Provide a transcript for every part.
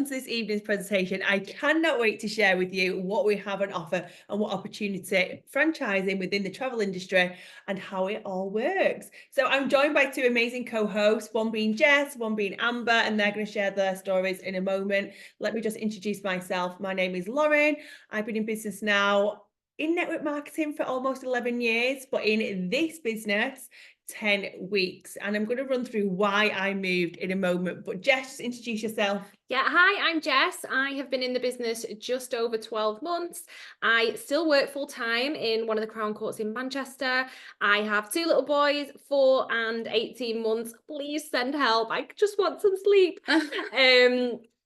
to this evening's presentation. I cannot wait to share with you what we have on offer and what opportunity franchising within the travel industry and how it all works. So I'm joined by two amazing co-hosts, one being Jess, one being Amber, and they're going to share their stories in a moment. Let me just introduce myself. My name is Lauren. I've been in business now in network marketing for almost 11 years, but in this business, 10 weeks. And I'm going to run through why I moved in a moment. But Jess, introduce yourself. Yeah, hi, I'm Jess. I have been in the business just over 12 months. I still work full time in one of the Crown Courts in Manchester. I have two little boys, 4 and 18 months. Please send help. I just want some sleep.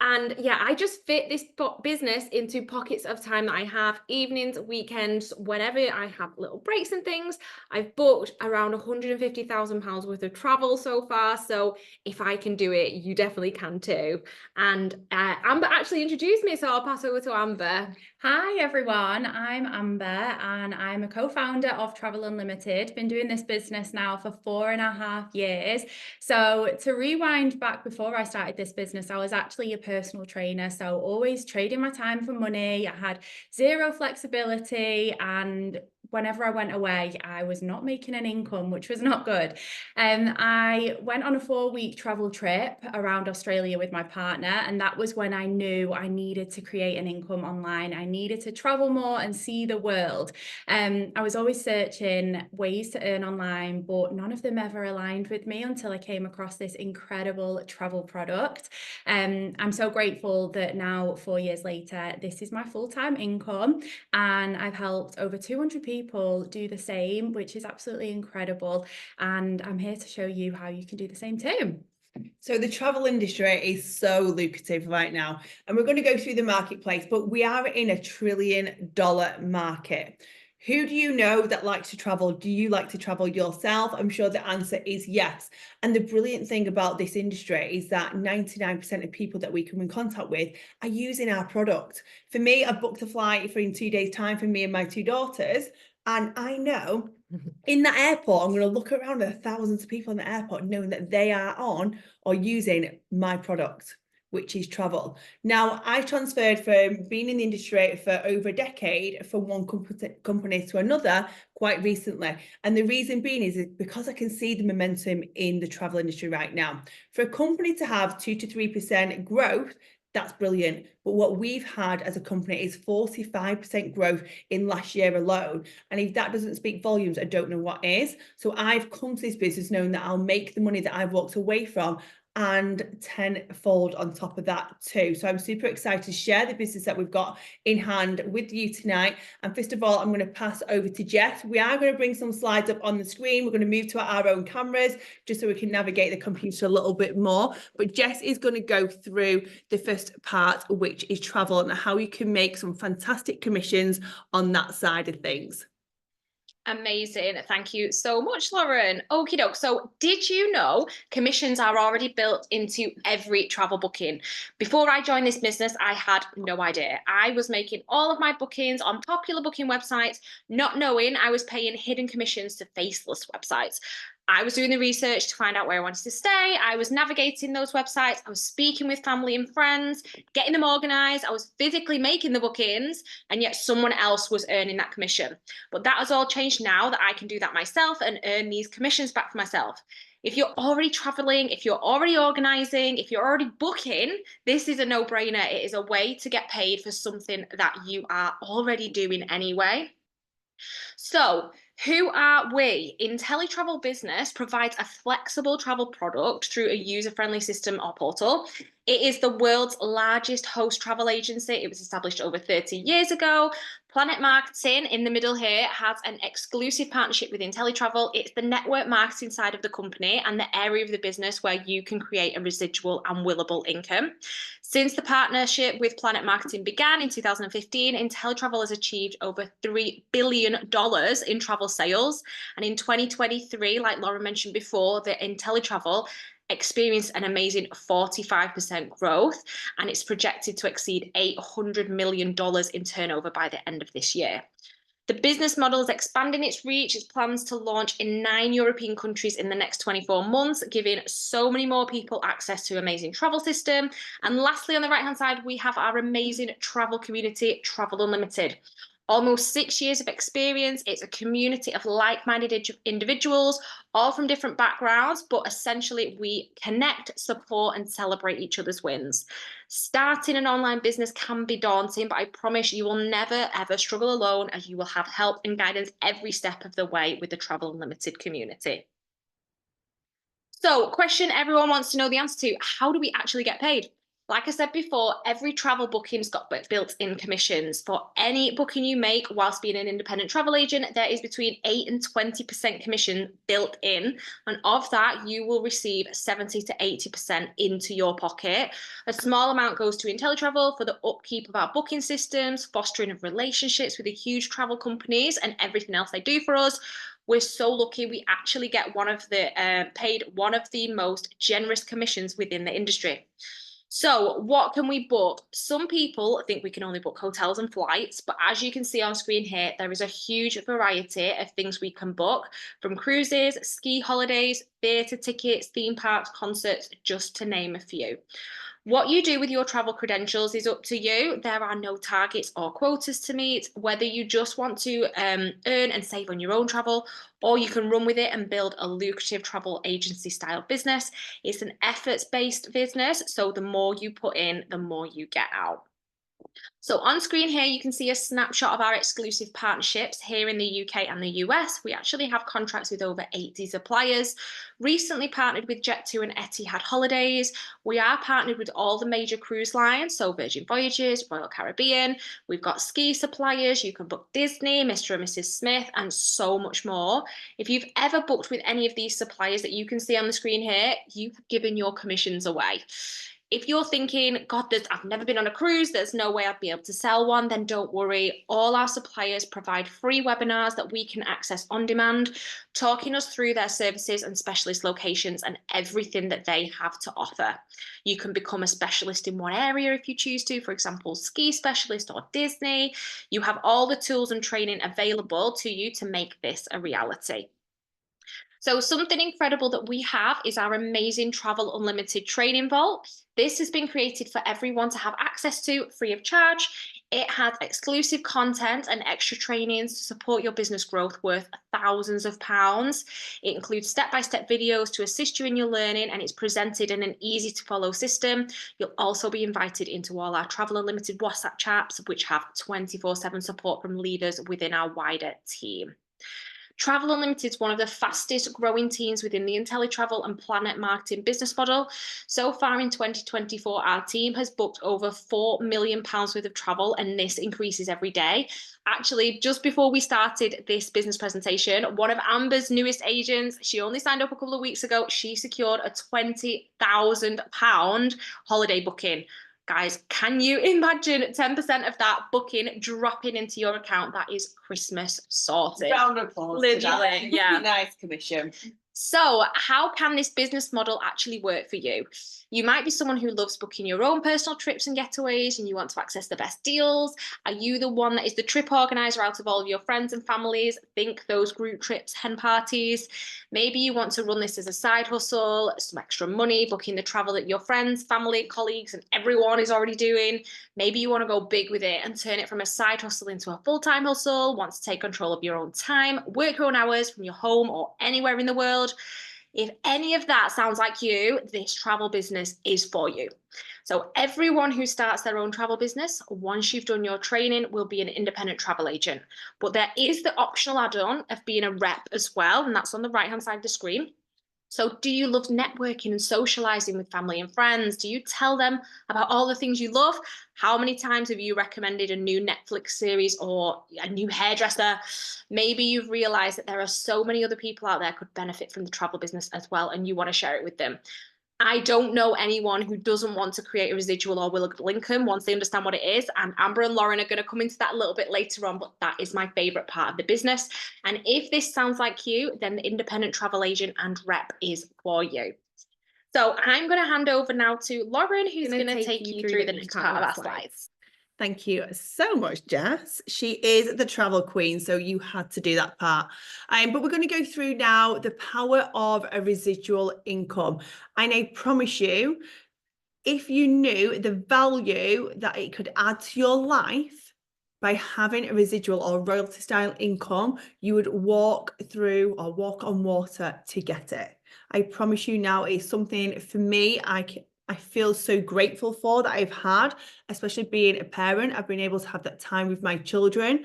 And yeah, I just fit this business into pockets of time that I have, evenings, weekends, whenever I have little breaks and things. I've booked around £150,000 worth of travel so far. So if I can do it, you definitely can too. And Amber actually introduced me, so I'll pass over to Amber. Hi everyone, I'm Amber and I'm a co-founder of Travel Unlimited. Been doing this business now for 4.5 years. So to rewind back before I started this business, I was actually a personal trainer. So always trading my time for money. I had zero flexibility, and whenever I went away, I was not making an income, which was not good. I went on a 4-week travel trip around Australia with my partner, and that was when I knew I needed to create an income online. I needed to travel more and see the world. I was always searching ways to earn online, but none of them ever aligned with me until I came across this incredible travel product. I'm so grateful that now, 4 years later, this is my full-time income, and I've helped over 200 people do the same, which is absolutely incredible. And I'm here to show you how you can do the same too. So the travel industry is so lucrative right now, and we're going to go through the marketplace, but we are in a $1 trillion market. Who do you know that likes to travel? Do you like to travel yourself? I'm sure the answer is yes. And the brilliant thing about this industry is that 99% of people that we come in contact with are using our product. For me, I've booked a flight for in 2 days' time for me and my 2 daughters. And I know in that airport, I'm going to look around at thousands of people in the airport knowing that they are on or using my product, which is travel. Now, I transferred from being in the industry for over a decade from one company to another quite recently. And the reason being is because I can see the momentum in the travel industry right now. For a company to have 2 to 3% growth, that's brilliant. But what we've had as a company is 45% growth in last year alone. And if that doesn't speak volumes, I don't know what is. So I've come to this business knowing that I'll make the money that I've walked away from and tenfold on top of that too. So I'm super excited to share the business that we've got in hand with you tonight. And first of all, I'm going to pass over to Jess. We are going to bring some slides up on the screen. We're going to move to our own cameras just so we can navigate the computer a little bit more. But Jess is going to go through the first part, which is travel, and how you can make some fantastic commissions on that side of things. Amazing. Thank you so much, Lauren. Okie doke. So did you know commissions are already built into every travel booking? Before I joined this business, I had no idea. I was making all of my bookings on popular booking websites, not knowing I was paying hidden commissions to faceless websites. I was doing the research to find out where I wanted to stay. I was navigating those websites. I was speaking with family and friends, getting them organized. I was physically making the bookings, and yet someone else was earning that commission. But that has all changed now that I can do that myself and earn these commissions back for myself. If you're already traveling, if you're already organizing, if you're already booking, this is a no-brainer. It is a way to get paid for something that you are already doing anyway. So, who are we? IntelliTravel Business provides a flexible travel product through a user-friendly system or portal. It is the world's largest host travel agency. It was established over 30 years ago. Planet Marketing in the middle here has an exclusive partnership with IntelliTravel. It's the network marketing side of the company and the area of the business where you can create a residual and willable income. Since the partnership with Planet Marketing began in 2015, IntelliTravel has achieved over $3 billion in travel sales. And in 2023, like Laura mentioned before, the IntelliTravel experienced an amazing 45% growth, and it's projected to exceed $800 million in turnover by the end of this year. The business model is expanding its reach. It plans to launch in 9 European countries in the next 24 months, giving so many more people access to an amazing travel system. And lastly, on the right-hand side, we have our amazing travel community, Travel Unlimited. Almost 6 years of experience. It's a community of like-minded individuals, all from different backgrounds, but essentially we connect, support, and celebrate each other's wins. Starting an online business can be daunting, but I promise you will never, ever struggle alone, as you will have help and guidance every step of the way with the Travel Unlimited community. So, question everyone wants to know the answer to: how do we actually get paid? Like I said before, every travel booking's got built-in commissions. For any booking you make whilst being an independent travel agent, there is between 8 and 20% commission built in. And of that, you will receive 70 to 80% into your pocket. A small amount goes to IntelliTravel for the upkeep of our booking systems, fostering of relationships with the huge travel companies, and everything else they do for us. We're so lucky we actually get paid one of the most generous commissions within the industry. So what can we book? Some people think we can only book hotels and flights, but as you can see on screen here, there is a huge variety of things we can book, from cruises, ski holidays, theatre tickets, theme parks, concerts, just to name a few. What you do with your travel credentials is up to you. There are no targets or quotas to meet. Whether you just want to earn and save on your own travel, or you can run with it and build a lucrative travel agency style business. It's an efforts-based business, so the more you put in, the more you get out. So on screen here, you can see a snapshot of our exclusive partnerships here in the UK and the US. We actually have contracts with over 80 suppliers. Recently partnered with Jet2 and Etihad Holidays. We are partnered with all the major cruise lines, so Virgin Voyages, Royal Caribbean. We've got ski suppliers. You can book Disney, Mr. and Mrs. Smith, and so much more. If you've ever booked with any of these suppliers that you can see on the screen here, you've given your commissions away. If you're thinking, God, I've never been on a cruise, there's no way I'd be able to sell one, then don't worry. All our suppliers provide free webinars that we can access on demand, talking us through their services and specialist locations and everything that they have to offer. You can become a specialist in one area if you choose to, for example, ski specialist or Disney. You have all the tools and training available to you to make this a reality. So something incredible that we have is our amazing Travel Unlimited training vault. This has been created for everyone to have access to free of charge. It has exclusive content and extra trainings to support your business growth worth thousands of pounds. It includes step-by-step videos to assist you in your learning, and it's presented in an easy to follow system. You'll also be invited into all our Travel Unlimited WhatsApp chats, which have 24/7 support from leaders within our wider team. Travel Unlimited is one of the fastest growing teams within the IntelliTravel and Planet Marketing business model. So far in 2024, our team has booked over £4 million worth of travel, and this increases every day. Actually, just before we started this business presentation, one of Amber's newest agents, she only signed up a couple of weeks ago, she secured a £20,000 holiday booking. Guys, can you imagine 10% of that booking dropping into your account? That is Christmas sorted. Round of applause. Literally, yeah. Nice commission. So how can this business model actually work for you? You might be someone who loves booking your own personal trips and getaways, and you want to access the best deals. Are you the one that is the trip organizer out of all of your friends and families? Think those group trips, hen parties. Maybe you want to run this as a side hustle, some extra money, booking the travel that your friends, family, colleagues, and everyone is already doing. Maybe you want to go big with it and turn it from a side hustle into a full-time hustle, want to take control of your own time, work your own hours from your home or anywhere in the world. If any of that sounds like you, this travel business is for you. So everyone who starts their own travel business, once you've done your training, will be an independent travel agent. But there is the optional add-on of being a rep as well, and that's on the right-hand side of the screen. So do you love networking and socializing with family and friends? Do you tell them about all the things you love? How many times have you recommended a new Netflix series or a new hairdresser? Maybe you've realized that there are so many other people out there who could benefit from the travel business as well, and you want to share it with them. I don't know anyone who doesn't want to create a residual or will link them once they understand what it is. And Amber and Lauren are going to come into that a little bit later on, but that is my favorite part of the business. And if this sounds like you, then the independent travel agent and rep is for you. So I'm going to hand over now to Lauren, who's going to take you through the next part of our slides. Thank you so much, Jess. She is the travel queen, so you had to do that part. But we're going to go through now the power of a residual income. And I promise you, if you knew the value that it could add to your life by having a residual or royalty style income, you would walk through or walk on water to get it. I promise you now, it's something for me I feel so grateful for that I've had, especially being a parent. I've been able to have that time with my children.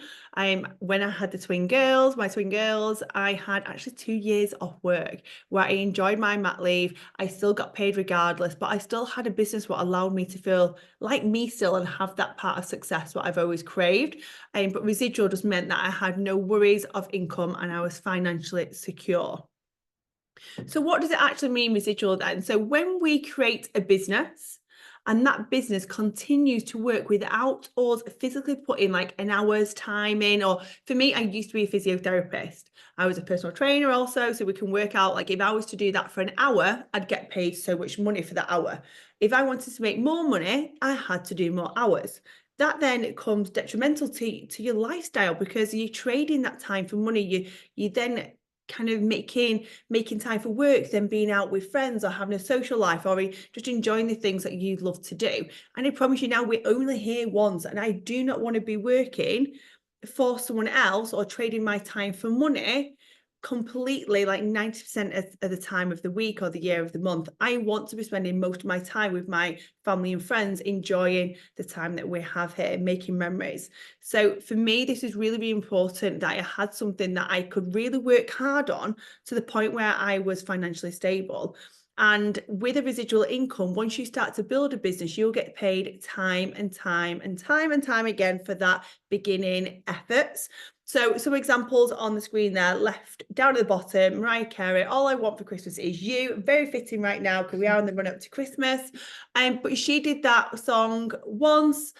When I had my twin girls, I had actually 2 years off work where I enjoyed my mat leave. I still got paid regardless, but I still had a business that allowed me to feel like me still and have that part of success what I've always craved. But residual just meant that I had no worries of income and I was financially secure. So what does it actually mean, residual, then? So when we create a business and that business continues to work without us physically putting like an hour's time in, or for me, I used to be a physiotherapist. I was a personal trainer also, so we can work out, like, if I was to do that for an hour, I'd get paid so much money for that hour. If I wanted to make more money, I had to do more hours. That then comes detrimental to your lifestyle because you're trading that time for money. You then kind of making time for work, then being out with friends or having a social life or just enjoying the things that you love to do. And I promise you now, we're only here once, and I do not want to be working for someone else or trading my time for money completely, like 90% of the time of the week or the year of the month. I want to be spending most of my time with my family and friends, enjoying the time that we have here, making memories. So for me, this is really, really important that I had something that I could really work hard on to the point where I was financially stable. And with a residual income, once you start to build a business, you'll get paid time and time and time and time again for that beginning efforts. So some examples on the screen there, left down at the bottom, Mariah Carey, All I Want for Christmas Is You. Very fitting right now because we are on the run up to Christmas. But she did that song once,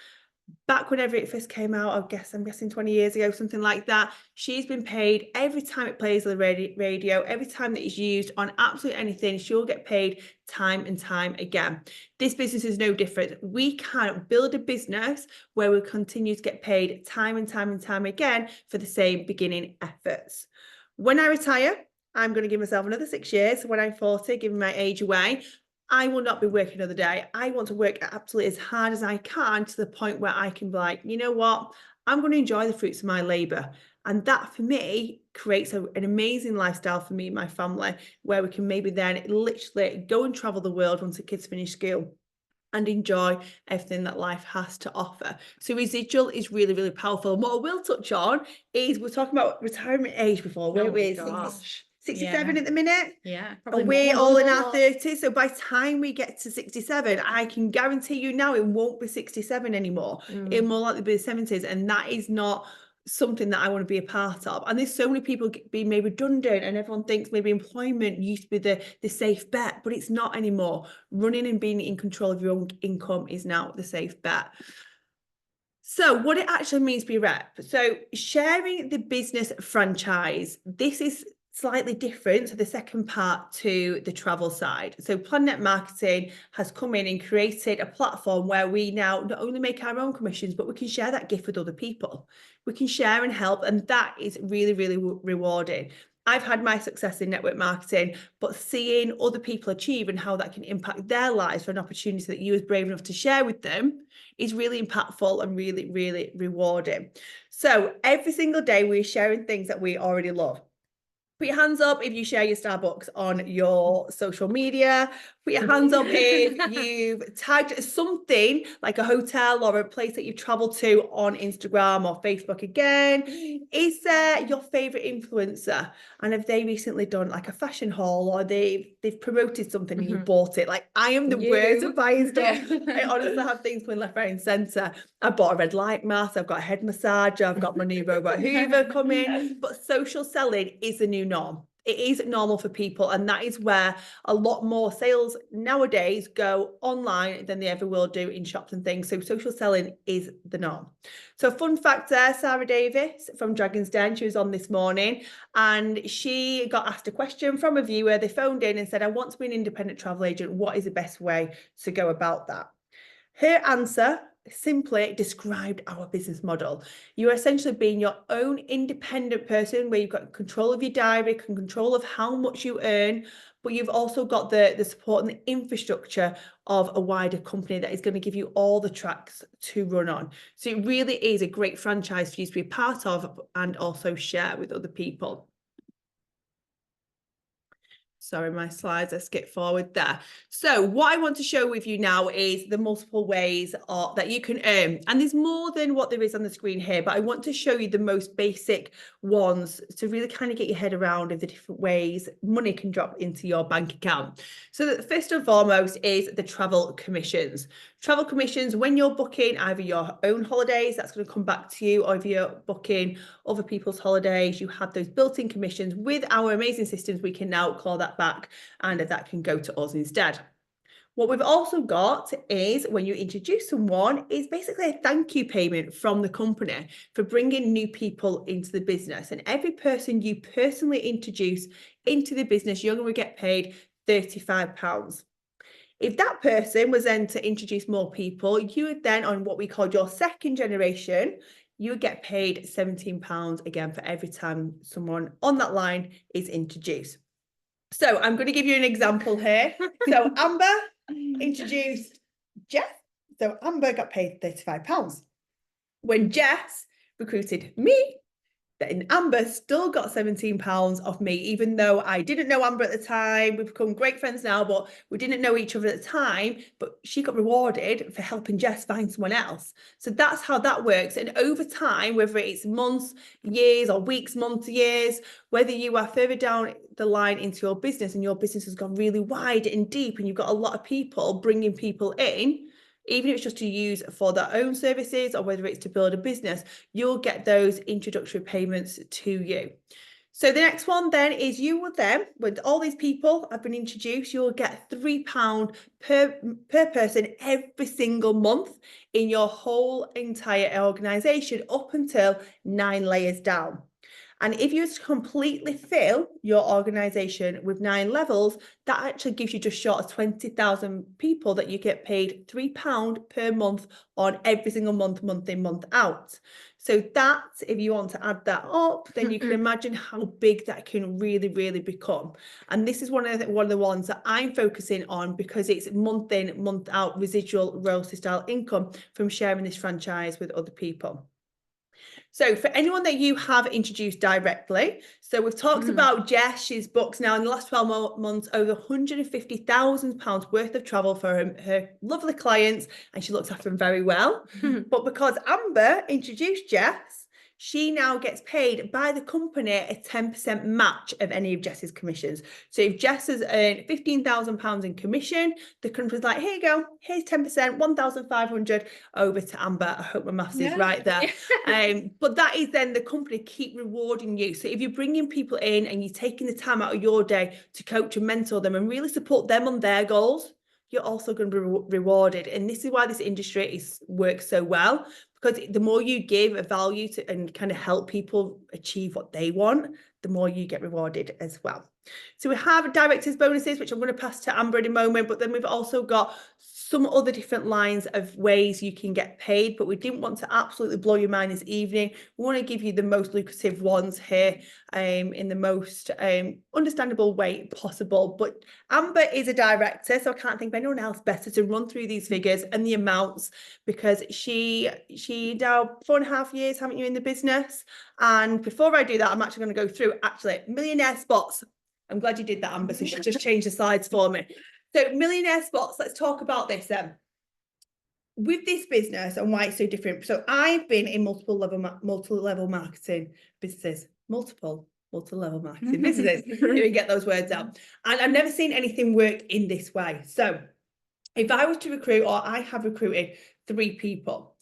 back whenever it first came out, I'm guessing 20 years ago, something like that. She's been paid every time it plays on the radio, every time that it's used on absolutely anything, she'll get paid time and time again. This business is no different. We can build a business where we'll continue to get paid time and time and time again for the same beginning efforts. When I retire, I'm going to give myself another 6 years. When I'm 40, giving my age away, I will not be working another day. I want to work absolutely as hard as I can to the point where I can be like, you know what? I'm going to enjoy the fruits of my labor. And that for me creates an amazing lifestyle for me and my family, where we can maybe then literally go and travel the world once the kids finish school and enjoy everything that life has to offer. So residual is really, really powerful. And what I will touch on is, we're talking about retirement age before, weren't we? 67 at the minute. Yeah. And we're all in our 30s. So by the time we get to 67, I can guarantee you now it won't be 67 anymore. It'll more likely be the 70s. And that is not something that I want to be a part of. And there's so many people being made redundant, and everyone thinks maybe employment used to be the safe bet, but it's not anymore. Running and being in control of your own income is now the safe bet. So what it actually means to be a rep. So sharing the business franchise, this is slightly different to the second part to the travel side. So Planet Marketing has come in and created a platform where we now not only make our own commissions, but we can share that gift with other people. We can share and help, and that is really, really rewarding. I've had my success in network marketing, but seeing other people achieve and how that can impact their lives for an opportunity that you was brave enough to share with them is really impactful and really, really rewarding. So every single day we're sharing things that we already love. Put your hands up if you share your Starbucks on your social media. Put your hands up if you've tagged something like a hotel or a place that you've traveled to on Instagram or Facebook again. Is there your favorite influencer? And have they recently done like a fashion haul, or they've promoted something and you bought it? Like, I am the worst at buying stuff. I honestly have things going left, right and centre. I bought a red light mask. I've got a head massager. I've got my new robot Hoover coming. But social selling is the new norm. It is normal for people, and that is where a lot more sales nowadays go online than they ever will do in shops and things. So social selling is the norm. So fun fact there, Sarah Davis from Dragon's Den, she was on this morning, and she got asked a question from a viewer. They phoned in and said, I want to be an independent travel agent. What is the best way to go about that? Her answer simply described our business model. You are essentially being your own independent person where you've got control of your diary and control of how much you earn, but you've also got the support and the infrastructure of a wider company that is going to give you all the tracks to run on. So it really is a great franchise for you to be a part of and also share with other people. Sorry, my slides, I skipped forward there. So what I want to show with you now is the multiple ways that you can earn. And there's more than what there is on the screen here, but I want to show you the most basic ones to really kind of get your head around of the different ways money can drop into your bank account. So the first and foremost is the travel commissions. Travel commissions, when you're booking either your own holidays, that's going to come back to you, or if you're booking other people's holidays, you have those built-in commissions. With our amazing systems, we can now claw that back and that can go to us instead. What we've also got is when you introduce someone is basically a thank you payment from the company for bringing new people into the business. And every person you personally introduce into the business, you're going to get paid £35. If that person was then to introduce more people, you would then, on what we call your second generation, you would get paid £17 again for every time someone on that line is introduced. So I'm going to give you an example here. So Amber introduced Jess. So Amber got paid £35. When Jess recruited me, then Amber still got £17 off me, even though I didn't know Amber at the time. We've become great friends now, but we didn't know each other at the time. But she got rewarded for helping Jess find someone else. So that's how that works. And over time, whether it's months, years, or weeks, months, years, whether you are further down the line into your business and your business has gone really wide and deep and you've got a lot of people bringing people in, even if it's just to use for their own services or whether it's to build a business, you'll get those introductory payments to you. So the next one then is you will then, with all these people have been introduced, you'll get £3 per person every single month in your whole entire organisation up until 9 layers down. And if you completely fill your organisation with 9 levels, that actually gives you just short of 20,000 people that you get paid £3 per month on every single month, month in, month out. So that, if you want to add that up, then you can imagine how big that can really, really become. And this is one of the ones that I'm focusing on because it's month in, month out residual royalty style income from sharing this franchise with other people. So for anyone that you have introduced directly, so we've talked about Jess, she's booked now in the last 12 months over £150,000 worth of travel for her lovely clients, and she looks after them very well. But because Amber introduced Jess, she now gets paid by the company a 10% match of any of Jess's commissions. So if Jess has earned £15,000 in commission, the company's like, here you go, here's 10%, 1,500 over to Amber. I hope my maths is right there. But that is then the company keep rewarding you. So if you're bringing people in and you're taking the time out of your day to coach and mentor them and really support them on their goals, you're also going to be rewarded. And this is why this industry works so well, because the more you give a value to and kind of help people achieve what they want, the more you get rewarded as well. So we have directors bonuses, which I'm going to pass to Amber in a moment, but then we've also got some other different lines of ways you can get paid, but we didn't want to absolutely blow your mind this evening. We want to give you the most lucrative ones here in the most understandable way possible. But Amber is a director, so I can't think of anyone else better to run through these figures and the amounts, because she now 4.5 years, haven't you, in the business? And before I do that, I'm actually going to go through millionaire spots. I'm glad you did that, Amber, so she just changed the slides for me. So millionaire spots, let's talk about this then. With this business and why it's so different. So I've been in multi-level marketing businesses, multi-level marketing businesses. Here we get those words out. And I've never seen anything work in this way. So if I was to recruit, or I have recruited 3 people,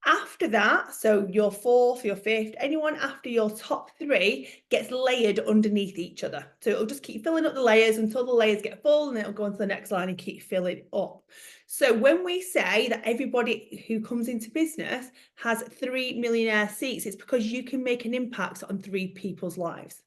after that, so your 4th, your 5th, anyone after your top 3 gets layered underneath each other. So it'll just keep filling up the layers until the layers get full, and it'll go on to the next line and keep filling up. So when we say that everybody who comes into business has 3 millionaire seats, it's because you can make an impact on 3 people's lives.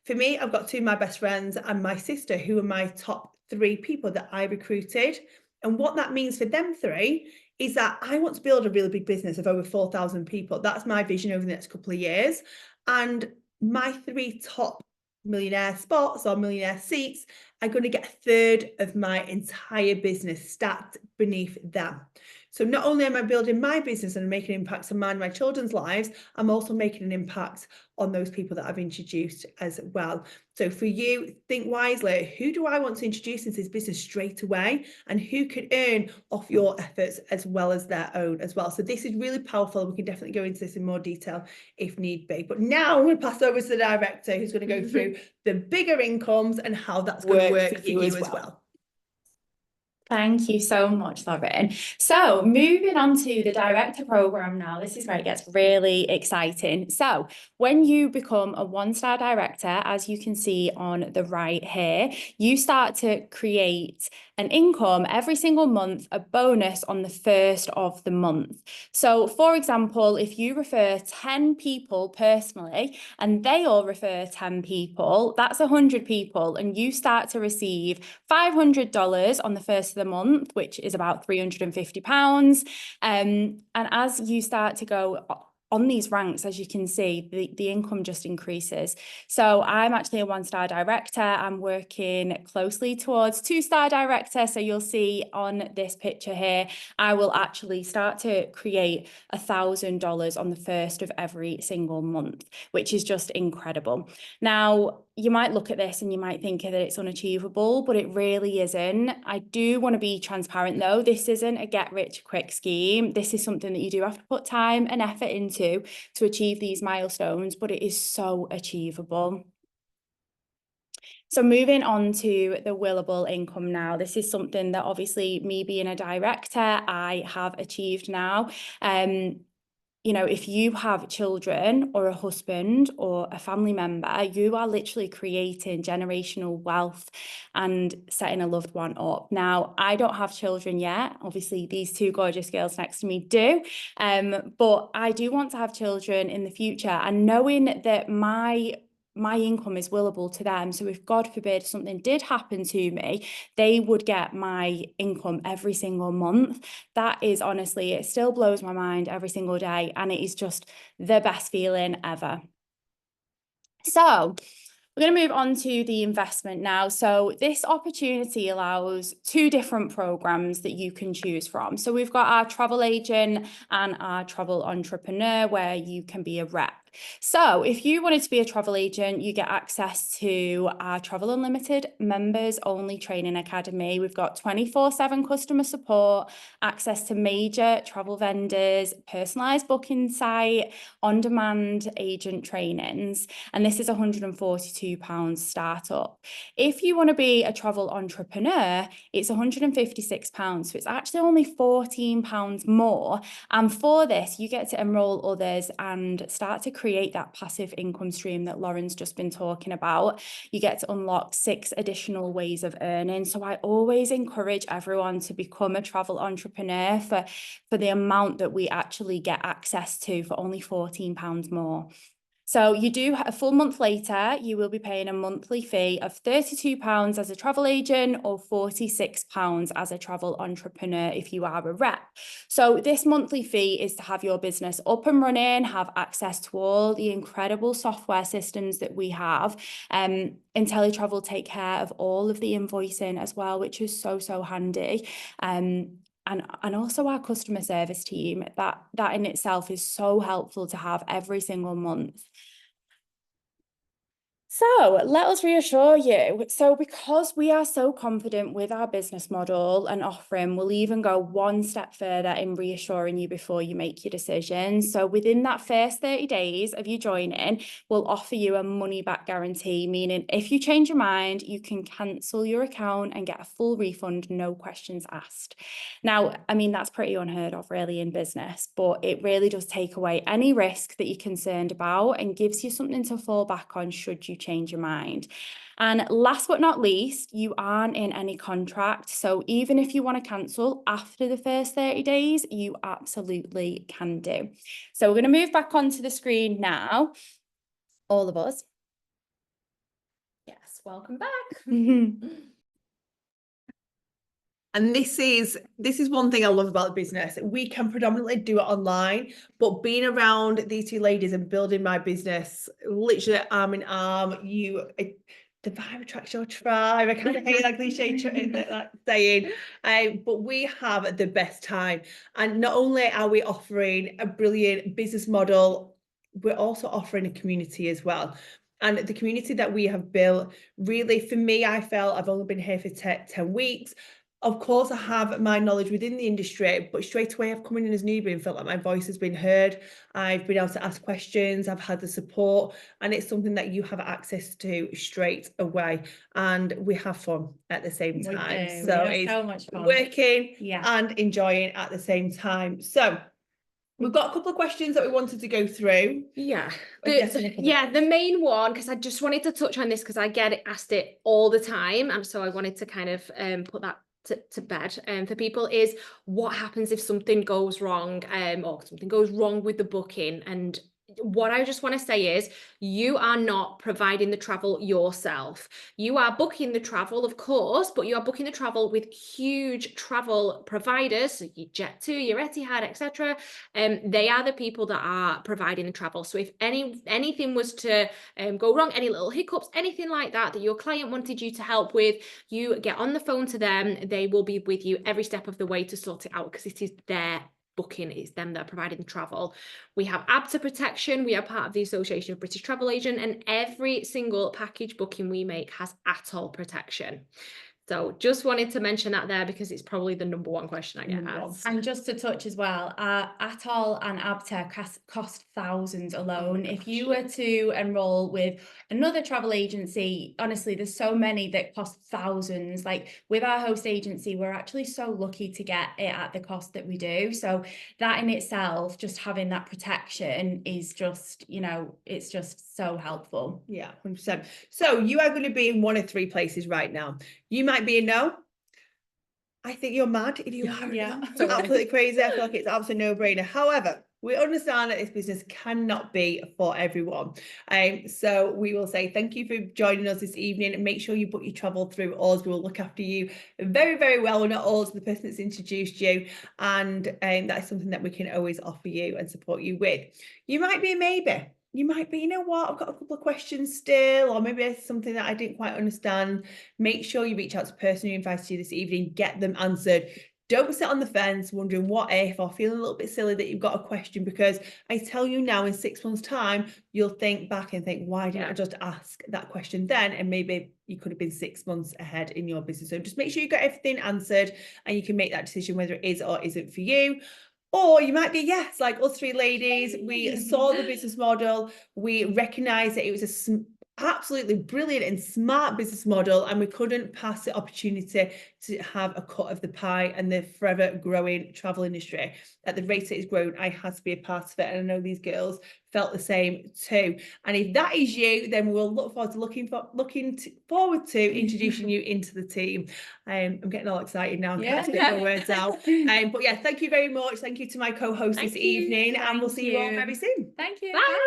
For me, I've got 2 of my best friends and my sister who are my top 3 people that I recruited. And what that means for them 3 is that I want to build a really big business of over 4,000 people. That's my vision over the next couple of years. And my 3 top millionaire spots or millionaire seats are going to get a third of my entire business stacked beneath them. So not only am I building my business and making impacts on mine and my children's lives, I'm also making an impact on those people that I've introduced as well. So for you, think wisely, who do I want to introduce into this business straight away, and who could earn off your efforts as well as their own as well. So this is really powerful. We can definitely go into this in more detail if need be. But now I'm going to pass over to the director who's going to go through the bigger incomes and how that's going to work for you as well. Thank you so much, Lauren. So moving on to the director program now, this is where it gets really exciting. So when you become a one-star director, as you can see on the right here, you start to create an income every single month, a bonus on the first of the month. So for example, if you refer 10 people personally and they all refer 10 people, that's 100 people, and you start to receive $500 on the first of the month, which is about £350. And as you start to go on these ranks, as you can see, the income just increases. So I'm actually a one-star director. I'm working closely towards two-star director. So you'll see on this picture here, I will actually start to create $1,000 on the first of every single month, which is just incredible. Now, you might look at this and you might think that it's unachievable, but it really isn't. I do want to be transparent though. This isn't a get rich quick scheme. This is something that you do have to put time and effort into to achieve these milestones, but it is so achievable. So moving on to the willable income now, this is something that obviously me being a director, I have achieved now. You know, if you have children or a husband or a family member, you are literally creating generational wealth and setting a loved one up. Now, I don't have children yet. Obviously, these two gorgeous girls next to me do. But I do want to have children in the future, and knowing that my income is willable to them. So if God forbid something did happen to me, they would get my income every single month. That is honestly, it still blows my mind every single day. And it is just the best feeling ever. So we're going to move on to the investment now. So this opportunity allows 2 different programs that you can choose from. So we've got our travel agent and our travel entrepreneur, where you can be a rep. So if you wanted to be a travel agent, you get access to our Travel Unlimited members only training academy. We've got 24/7 customer support, access to major travel vendors, personalized booking site, on-demand agent trainings, and this is £142 startup. If you want to be a travel entrepreneur, it's £156, so it's actually only £14 more. And for this, you get to enroll others and start to create that passive income stream that Lauren's just been talking about. You get to unlock 6 additional ways of earning. So I always encourage everyone to become a travel entrepreneur for the amount that we actually get access to for only £14 more. So you do a full month later, you will be paying a monthly fee of £32 as a travel agent or £46 as a travel entrepreneur if you are a rep. So this monthly fee is to have your business up and running, have access to all the incredible software systems that we have. IntelliTravel take care of all of the invoicing as well, which is so handy. And also our customer service team, that in itself is so helpful to have every single month. So let us reassure you. So because we are so confident with our business model and offering, we'll even go one step further in reassuring you before you make your decision. So within that first 30 days of you joining, we'll offer you a money back guarantee, meaning if you change your mind, you can cancel your account and get a full refund, no questions asked. Now, I mean, that's pretty unheard of really in business, but it really does take away any risk that you're concerned about and gives you something to fall back on should you change your mind. And last but not least, you aren't in any contract. So even if you want to cancel after the first 30 days, you absolutely can do. So we're going to move back onto the screen now. All of us. Yes, welcome back. And this is one thing I love about the business. We can predominantly do it online, but being around these two ladies and building my business literally arm in arm, the vibe attracts your tribe. I kind of hate that cliche saying, but we have the best time. And not only are we offering a brilliant business model, we're also offering a community as well. And the community that we have built, really, for me, I felt I've only been here for 10 weeks. Of course, I have my knowledge within the industry, but straight away I've come in as newbie and felt like my voice has been heard. I've been able to ask questions, I've had the support, and it's something that you have access to straight away. And we have fun at the same time. So it's so much fun. Working and enjoying at the same time. So we've got a couple of questions that we wanted to go through. The main one, because I just wanted to touch on this because I get it asked it all the time, and so I wanted to kind of put that to bed for people, is what happens if something goes wrong or something goes wrong with the booking. And what I just want to say is you are not providing the travel yourself. You are booking the travel, of course, but you are booking the travel with huge travel providers, so your Jet2, your Etihad, etc. They are the people that are providing the travel. So if anything was to go wrong, any little hiccups, anything like that your client wanted you to help with, you get on the phone to them. They will be with you every step of the way to sort it out, because it is their booking, it's them that are providing the travel. We have ABTA protection. We are part of the Association of British Travel Agents, and every single package booking we make has ATOL protection. So just wanted to mention that there, because it's probably the number one question I get asked. And just to touch as well, ATOL and ABTA cost thousands alone. If you were to enroll with another travel agency, honestly, there's so many that cost thousands. Like with our host agency, we're actually so lucky to get it at the cost that we do. So that in itself, just having that protection is just, it's just so helpful. Yeah, 100%. So you are going to be in one of three places right now. You might be a no. I think you're mad if you are. It's absolutely crazy. I feel like it's absolutely no-brainer. However, we understand that this business cannot be for everyone. So we will say thank you for joining us this evening, and make sure you book your travel through us. We will look after you very, very well. We're not always the person that's introduced you, and that is something that we can always offer you and support you with. You might be a maybe. You might be, you know what, I've got a couple of questions still, or maybe it's something that I didn't quite understand. Make sure you reach out to the person who invited you this evening, get them answered. Don't sit on the fence wondering what if, or feeling a little bit silly that you've got a question, because I tell you now, in 6 months' time, you'll think back and think, why didn't I just ask that question then? And maybe you could have been 6 months ahead in your business. So just make sure you got everything answered, and you can make that decision whether it is or isn't for you. Or you might be, yes, like us three ladies, we saw the business model, we recognised that it was absolutely brilliant and smart business model, and we couldn't pass the opportunity to have a cut of the pie and the forever growing travel industry. At the rate it is growing, I had to be a part of it, and I know these girls felt the same too. And if that is you, then we'll look forward to looking forward to introducing you into the team. I'm getting all excited now. I can't spit my words out. But yeah, thank you very much. Thank you to my co-host this evening, and we'll see you all very soon. Thank you. Bye.